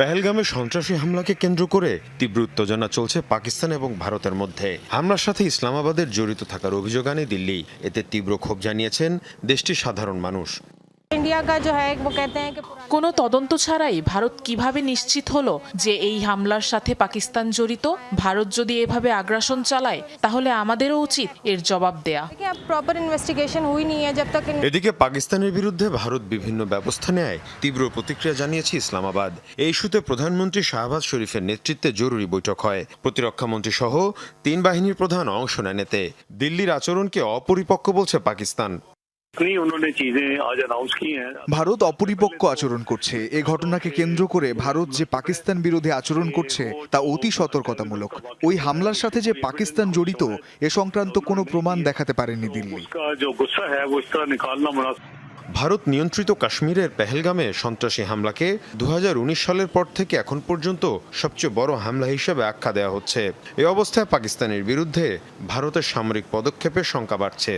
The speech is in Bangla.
পেহেলগামে সন্ত্রাসী হামলাকে কেন্দ্র করে তীব্র উত্তেজনা চলছে পাকিস্তান এবং ভারতের মধ্যে। হামলার সাথে ইসলামাবাদের জড়িত থাকার অভিযোগ আনে দিল্লি। এতে তীব্র ক্ষোভ জানিয়েছেন দেশটির সাধারণ মানুষ। কোনো তদন্ত ছাড়াই ভারত কিভাবে নিশ্চিত হলো যে এই হামলার সাথে পাকিস্তান জড়িত? ভারত যদি এভাবে আগ্রাসন চালায় তাহলে আমাদেরও উচিত এর জবাব দেয়া। এদিকে পাকিস্তানের বিরুদ্ধে ভারত বিভিন্ন ব্যবস্থা নেয় তীব্র প্রতিক্রিয়া জানিয়েছে ইসলামাবাদ। এই ইস্যুতে প্রধানমন্ত্রী শাহবাজ শরীফের নেতৃত্বে জরুরি বৈঠক হয়। প্রতিরক্ষামন্ত্রী সহ 3 বাহিনীর প্রধান অংশ নেন এতে। দিল্লির আচরণকে অপরিপক্ক বলছে পাকিস্তান। ভারত অপরিপক্ক আচরণ করছে। এ ঘটনাকে কেন্দ্র করে ভারত যে পাকিস্তান বিরোধী আচরণ করছে তা অতি সতর্কতামূলক। ওই হামলার সাথে যে পাকিস্তান জড়িত এ সংক্রান্ত কোনো প্রমাণ দেখাতে পারেনি দিল্লি। ভারত নিয়ন্ত্রিত কাশ্মীরের পেহেলগামে সন্ত্রাসী হামলাকে 2019 সালের পর থেকে এখন পর্যন্ত সবচেয়ে বড় হামলা হিসেবে আখ্যা দেওয়া হচ্ছে। এই অবস্থায় পাকিস্তানের বিরুদ্ধে ভারতের সামরিক পদক্ষেপের শঙ্কা বাড়ছে।